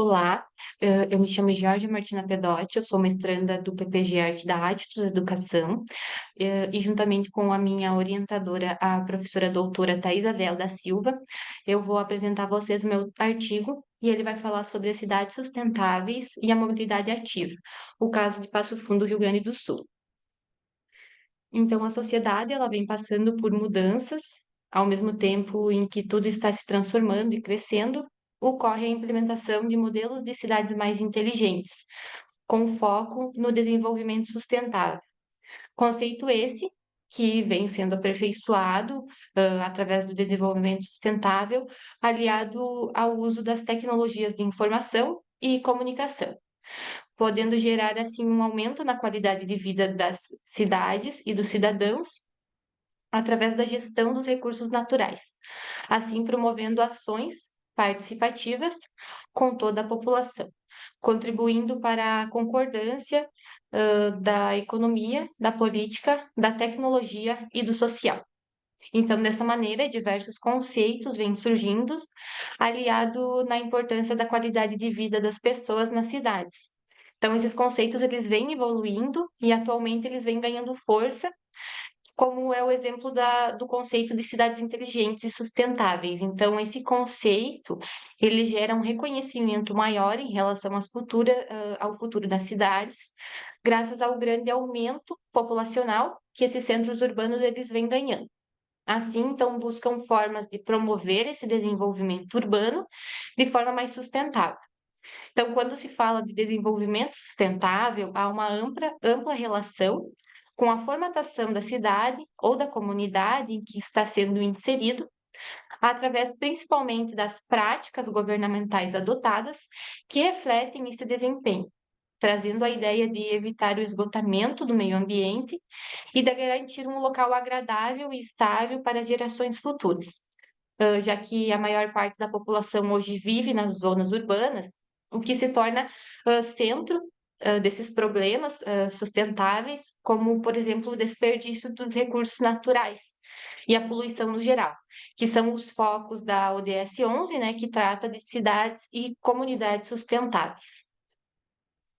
Olá, eu me chamo Jorge Martina Pedotti, eu sou mestranda do PPG Arq da Aditus Educação, e juntamente com a minha orientadora, a professora doutora Thais Adel da Silva, eu vou apresentar a vocês o meu artigo e ele vai falar sobre as cidades sustentáveis e a mobilidade ativa, o caso de Passo Fundo, Rio Grande do Sul. Então, a sociedade ela vem passando por mudanças, ao mesmo tempo em que tudo está se transformando e crescendo, ocorre a implementação de modelos de cidades mais inteligentes, com foco no desenvolvimento sustentável. Conceito esse que vem sendo aperfeiçoado através do desenvolvimento sustentável, aliado ao uso das tecnologias de informação e comunicação, podendo gerar assim um aumento na qualidade de vida das cidades e dos cidadãos através da gestão dos recursos naturais, assim promovendo ações participativas com toda a população, contribuindo para a concordância da economia, da política, da tecnologia e do social. Então, dessa maneira, diversos conceitos vêm surgindo, aliado na importância da qualidade de vida das pessoas nas cidades. Então, esses conceitos eles vêm evoluindo e atualmente eles vêm ganhando força, como é o exemplo do conceito de cidades inteligentes e sustentáveis. Então, esse conceito, ele gera um reconhecimento maior em relação ao futuro das cidades, graças ao grande aumento populacional que esses centros urbanos eles vêm ganhando. Assim, então, buscam formas de promover esse desenvolvimento urbano de forma mais sustentável. Então, quando se fala de desenvolvimento sustentável, há uma ampla relação com a formatação da cidade ou da comunidade em que está sendo inserido, através principalmente das práticas governamentais adotadas que refletem esse desempenho, trazendo a ideia de evitar o esgotamento do meio ambiente e de garantir um local agradável e estável para as gerações futuras. Já que a maior parte da população hoje vive nas zonas urbanas, o que se torna centro desses problemas sustentáveis, como, por exemplo, o desperdício dos recursos naturais e a poluição no geral, que são os focos da ODS 11, né, que trata de cidades e comunidades sustentáveis.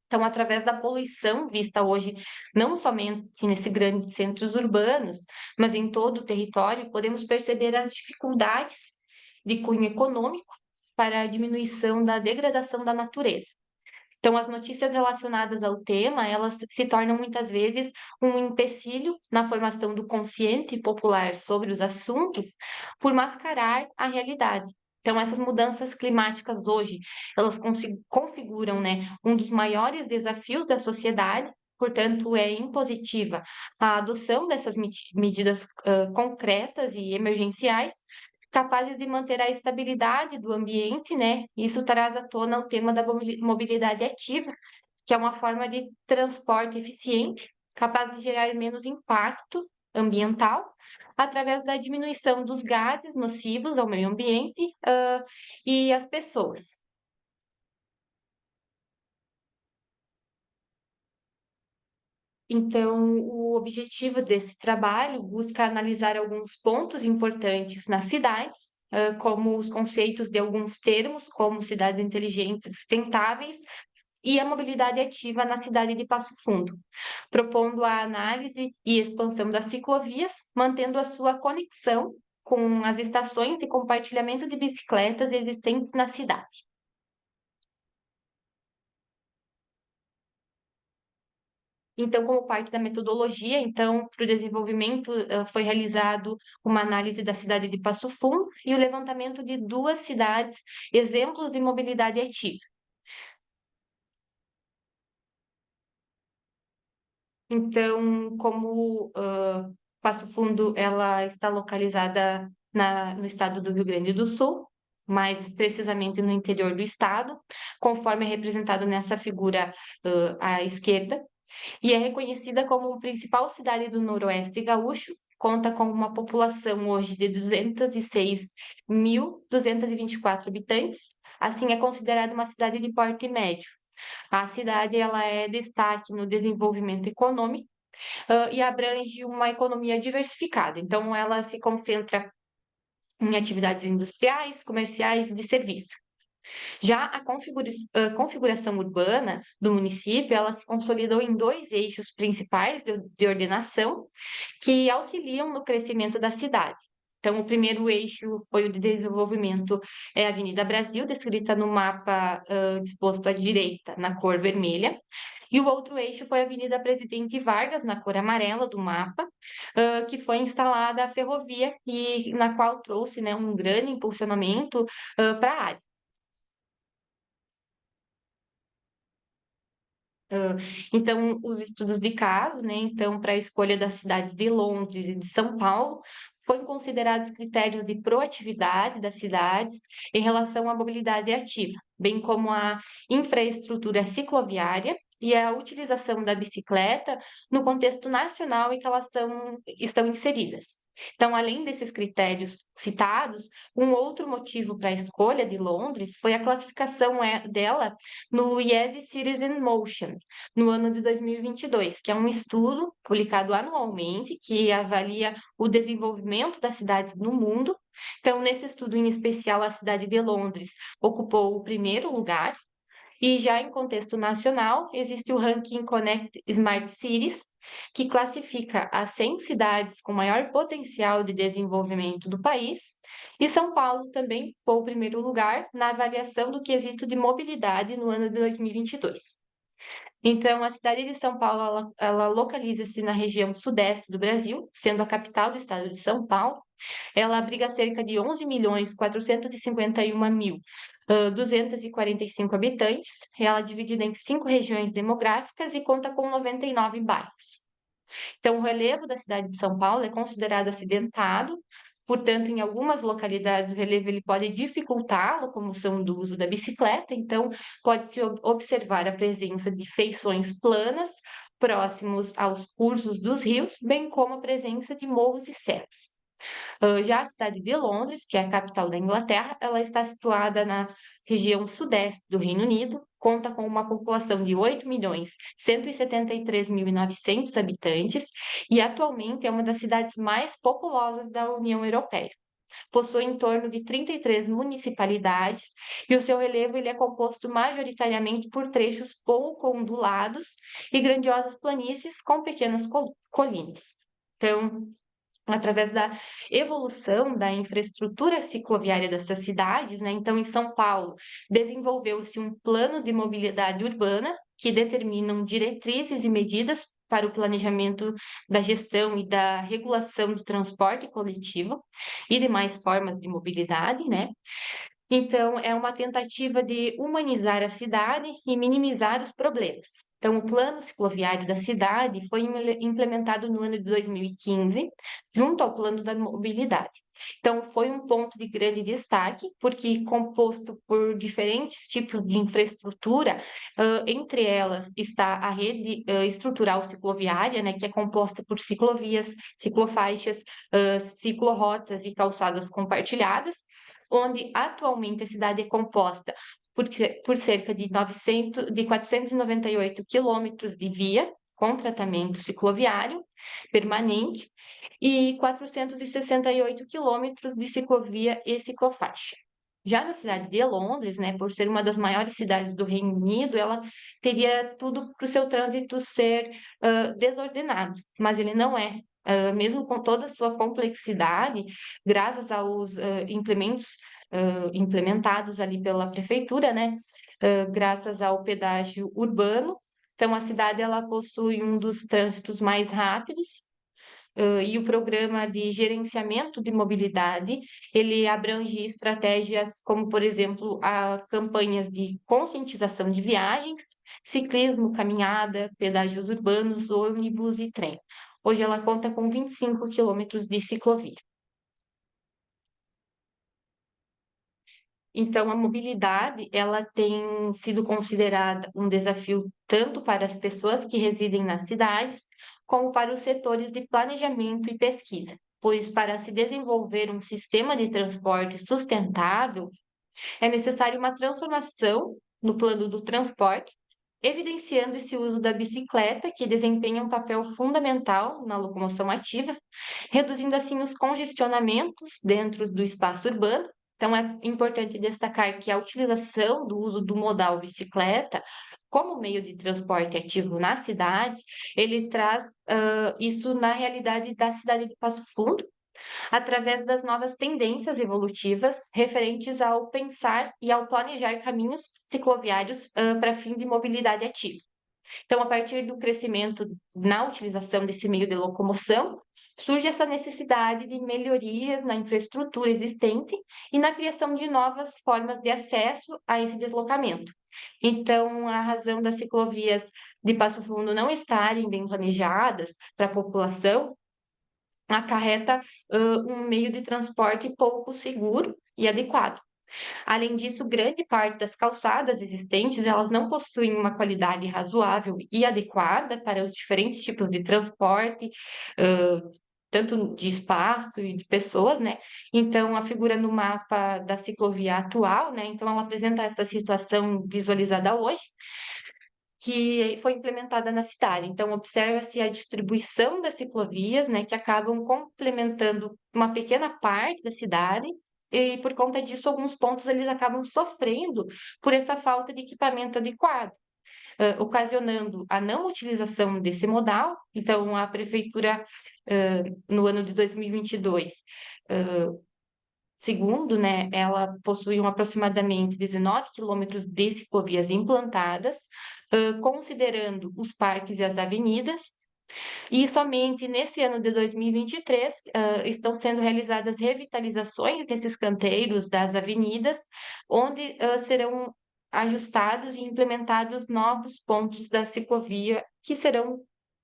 Então, através da poluição vista hoje, não somente nesses grandes centros urbanos, mas em todo o território, podemos perceber as dificuldades de cunho econômico para a diminuição da degradação da natureza. Então, as notícias relacionadas ao tema, elas se tornam muitas vezes um empecilho na formação do consciente popular sobre os assuntos, por mascarar a realidade. Então, essas mudanças climáticas hoje, elas configuram, né, um dos maiores desafios da sociedade, portanto, é impositiva a adoção dessas medidas concretas e emergenciais, capazes de manter a estabilidade do ambiente, né? Isso traz à tona o tema da mobilidade ativa, que é uma forma de transporte eficiente, capaz de gerar menos impacto ambiental, através da diminuição dos gases nocivos ao meio ambiente, e às pessoas. Então, o objetivo desse trabalho busca analisar alguns pontos importantes nas cidades, como os conceitos de alguns termos, como cidades inteligentes e sustentáveis, e a mobilidade ativa na cidade de Passo Fundo, propondo a análise e expansão das ciclovias, mantendo a sua conexão com as estações de compartilhamento de bicicletas existentes na cidade. Então, como parte da metodologia, então, para o desenvolvimento, foi realizado uma análise da cidade de Passo Fundo e o levantamento de duas cidades, exemplos de mobilidade ativa. Então, como Passo Fundo ela está localizada no estado do Rio Grande do Sul, mais precisamente no interior do estado, conforme é representado nessa figura à esquerda, e é reconhecida como a principal cidade do Noroeste gaúcho, conta com uma população hoje de 206.224 habitantes, assim é considerada uma cidade de porte médio. A cidade ela é destaque no desenvolvimento econômico, e abrange uma economia diversificada. Então, ela se concentra em atividades industriais, comerciais e de serviço. Já a configuração urbana do município, ela se consolidou em dois eixos principais de ordenação que auxiliam no crescimento da cidade. Então, o primeiro eixo foi o de desenvolvimento, é a Avenida Brasil, descrita no mapa disposto à direita, na cor vermelha, e o outro eixo foi a Avenida Presidente Vargas, na cor amarela do mapa, que foi instalada a ferrovia e na qual trouxe, né, um grande impulsionamento para a área. Hã, então, os estudos de caso, né, então, para a escolha das cidades de Londres e de São Paulo, foram considerados critérios de proatividade das cidades em relação à mobilidade ativa, bem como a infraestrutura cicloviária e a utilização da bicicleta no contexto nacional em que elas estão inseridas. Então, além desses critérios citados, um outro motivo para a escolha de Londres foi a classificação dela no IESE Cities in Motion, no ano de 2022, que é um estudo publicado anualmente que avalia o desenvolvimento das cidades no mundo. Então, nesse estudo em especial, a cidade de Londres ocupou o primeiro lugar, e já em contexto nacional, existe o ranking Connect Smart Cities, que classifica as 100 cidades com maior potencial de desenvolvimento do país, e São Paulo também foi o primeiro lugar na avaliação do quesito de mobilidade no ano de 2022. Então, a cidade de São Paulo, ela localiza-se na região sudeste do Brasil, sendo a capital do estado de São Paulo. Ela abriga cerca de 11.451.245 habitantes. Ela é dividida em 5 regiões demográficas e conta com 99 bairros. Então, o relevo da cidade de São Paulo é considerado acidentado, portanto, em algumas localidades o relevo ele pode dificultar a locomoção do uso da bicicleta, então pode-se observar a presença de feições planas próximos aos cursos dos rios, bem como a presença de morros e serras. Já a cidade de Londres, que é a capital da Inglaterra, ela está situada na região sudeste do Reino Unido, conta com uma população de 8.173.900 habitantes e atualmente é uma das cidades mais populosas da União Europeia. Possui em torno de 33 municipalidades e o seu relevo ele é composto majoritariamente por trechos pouco ondulados e grandiosas planícies com pequenas colinas. Então, através da evolução da infraestrutura cicloviária dessas cidades, né? Então, em São Paulo, desenvolveu-se um plano de mobilidade urbana que determinam diretrizes e medidas para o planejamento da gestão e da regulação do transporte coletivo e demais formas de mobilidade, né? Então, é uma tentativa de humanizar a cidade e minimizar os problemas. Então, o plano cicloviário da cidade foi implementado no ano de 2015, junto ao plano da mobilidade. Então, foi um ponto de grande destaque, porque composto por diferentes tipos de infraestrutura, entre elas está a rede estrutural cicloviária, né, que é composta por ciclovias, ciclofaixas, ciclorotas e calçadas compartilhadas, onde atualmente a cidade é composta por cerca de 498 quilômetros de via com tratamento cicloviário permanente e 468 quilômetros de ciclovia e ciclofaixa. Já na cidade de Londres, né, por ser uma das maiores cidades do Reino Unido, ela teria tudo para o seu trânsito ser desordenado, mas ele não é. Mesmo com toda a sua complexidade, graças aos implementos implementados ali pela prefeitura, né, graças ao pedágio urbano, então a cidade ela possui um dos trânsitos mais rápidos, e o programa de gerenciamento de mobilidade, ele abrange estratégias como, por exemplo, campanhas de conscientização de viagens, ciclismo, caminhada, pedágios urbanos, ônibus e trem. Hoje ela conta com 25 quilômetros de ciclovia. Então, a mobilidade, ela tem sido considerada um desafio tanto para as pessoas que residem nas cidades, como para os setores de planejamento e pesquisa, pois para se desenvolver um sistema de transporte sustentável, é necessário uma transformação no plano do transporte, evidenciando esse uso da bicicleta, que desempenha um papel fundamental na locomoção ativa, reduzindo assim os congestionamentos dentro do espaço urbano Então, é importante destacar que a utilização do uso do modal bicicleta como meio de transporte ativo nas cidades, ele traz isso na realidade da cidade de Passo Fundo, através das novas tendências evolutivas referentes ao pensar e ao planejar caminhos cicloviários para fim de mobilidade ativa. Então, a partir do crescimento na utilização desse meio de locomoção, surge essa necessidade de melhorias na infraestrutura existente e na criação de novas formas de acesso a esse deslocamento. Então, a razão das ciclovias de Passo Fundo não estarem bem planejadas para a população acarreta um meio de transporte pouco seguro e adequado. Além disso, grande parte das calçadas existentes, elas não possuem uma qualidade razoável e adequada para os diferentes tipos de transporte, hã, tanto de espaço e de pessoas, né. Então a figura no mapa da ciclovia atual, né, então ela apresenta essa situação visualizada hoje, que foi implementada na cidade. Então observa-se a distribuição das ciclovias, né, que acabam complementando uma pequena parte da cidade, e por conta disso alguns pontos eles acabam sofrendo por essa falta de equipamento adequado, ocasionando a não utilização desse modal. Então a prefeitura, no ano de 2022, hã, segundo, né, ela possuiu aproximadamente 19 quilômetros de ciclovias implantadas, considerando os parques e as avenidas, e somente nesse ano de 2023, estão sendo realizadas revitalizações desses canteiros das avenidas, onde serão ajustados e implementados novos pontos da ciclovia que serão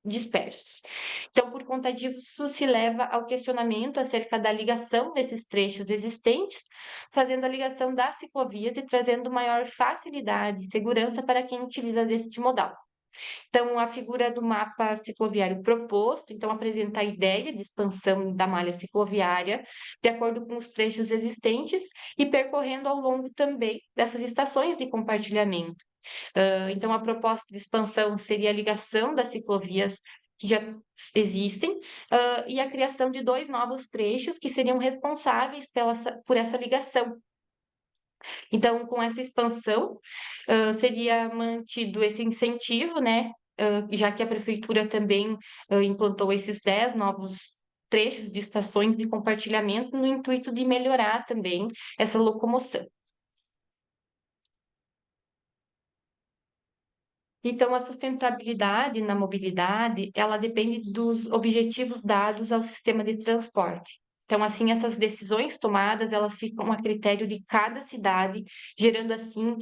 dispersos. Então, por conta disso, se leva ao questionamento acerca da ligação desses trechos existentes, fazendo a ligação das ciclovias e trazendo maior facilidade e segurança para quem utiliza deste modal. Então, a figura do mapa cicloviário proposto, então, apresenta a ideia de expansão da malha cicloviária, de acordo com os trechos existentes e percorrendo ao longo também dessas estações de compartilhamento. Então, a proposta de expansão seria a ligação das ciclovias que já existem, e a criação de 2 novos trechos que seriam responsáveis por essa ligação. Então, com essa expansão, seria mantido esse incentivo, né, já que a prefeitura também, implantou esses 10 novos trechos de estações de compartilhamento no intuito de melhorar também essa locomoção. Então, a sustentabilidade na mobilidade, ela depende dos objetivos dados ao sistema de transporte. Então, assim, essas decisões tomadas, elas ficam a critério de cada cidade, gerando, assim,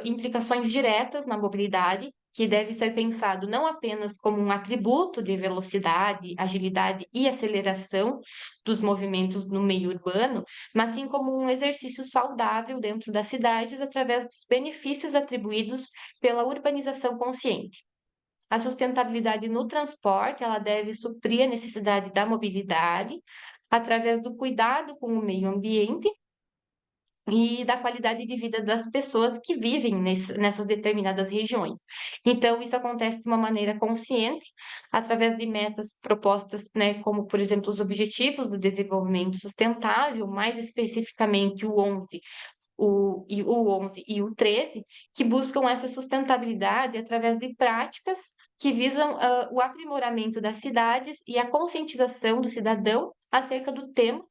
implicações diretas na mobilidade, que deve ser pensado não apenas como um atributo de velocidade, agilidade e aceleração dos movimentos no meio urbano, mas sim como um exercício saudável dentro das cidades, através dos benefícios atribuídos pela urbanização consciente. A sustentabilidade no transporte, ela deve suprir a necessidade da mobilidade através do cuidado com o meio ambiente e da qualidade de vida das pessoas que vivem nessas determinadas regiões. Então, isso acontece de uma maneira consciente, através de metas propostas, né, como, por exemplo, os Objetivos do Desenvolvimento Sustentável, mais especificamente o 11 o 11 e o 13, que buscam essa sustentabilidade através de práticas que visam o aprimoramento das cidades e a conscientização do cidadão acerca do tema,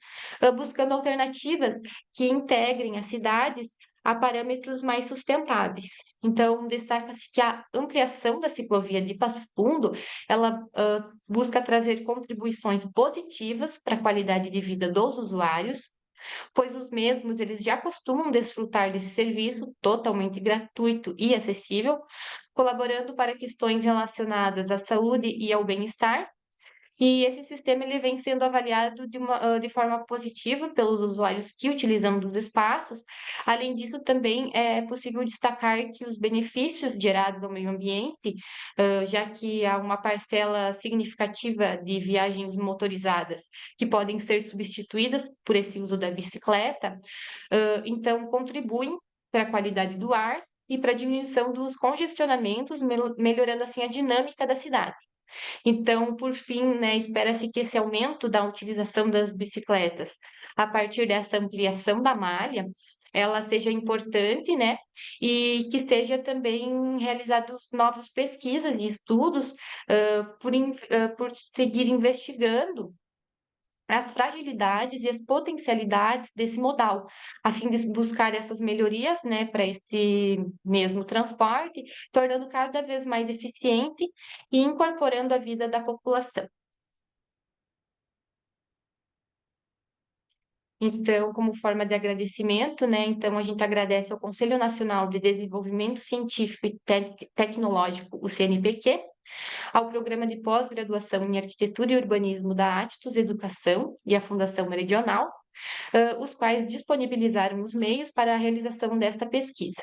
buscando alternativas que integrem as cidades a parâmetros mais sustentáveis. Então, destaca-se que a ampliação da ciclovia de Passo Fundo, ela busca trazer contribuições positivas para a qualidade de vida dos usuários, pois os mesmos eles já costumam desfrutar desse serviço totalmente gratuito e acessível, colaborando para questões relacionadas à saúde e ao bem-estar. E esse sistema ele vem sendo avaliado de forma positiva pelos usuários que utilizam dos espaços. Além disso, também é possível destacar que os benefícios gerados no meio ambiente, já que há uma parcela significativa de viagens motorizadas que podem ser substituídas por esse uso da bicicleta, então contribuem para a qualidade do ar e para a diminuição dos congestionamentos, melhorando assim a dinâmica da cidade. Então, por fim, né, espera-se que esse aumento da utilização das bicicletas, a partir dessa ampliação da malha, ela seja importante, né, e que seja também realizados novas pesquisas e estudos, por seguir investigando as fragilidades e as potencialidades desse modal, a fim de buscar essas melhorias, né, para esse mesmo transporte, tornando cada vez mais eficiente e incorporando a vida da população. Então, como forma de agradecimento, né, então a gente agradece ao Conselho Nacional de Desenvolvimento Científico e Tecnológico, o CNPq, ao Programa de Pós-Graduação em Arquitetura e Urbanismo da Atitus Educação e à Fundação Meridional, os quais disponibilizaram os meios para a realização desta pesquisa.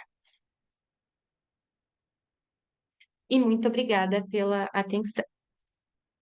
E muito obrigada pela atenção.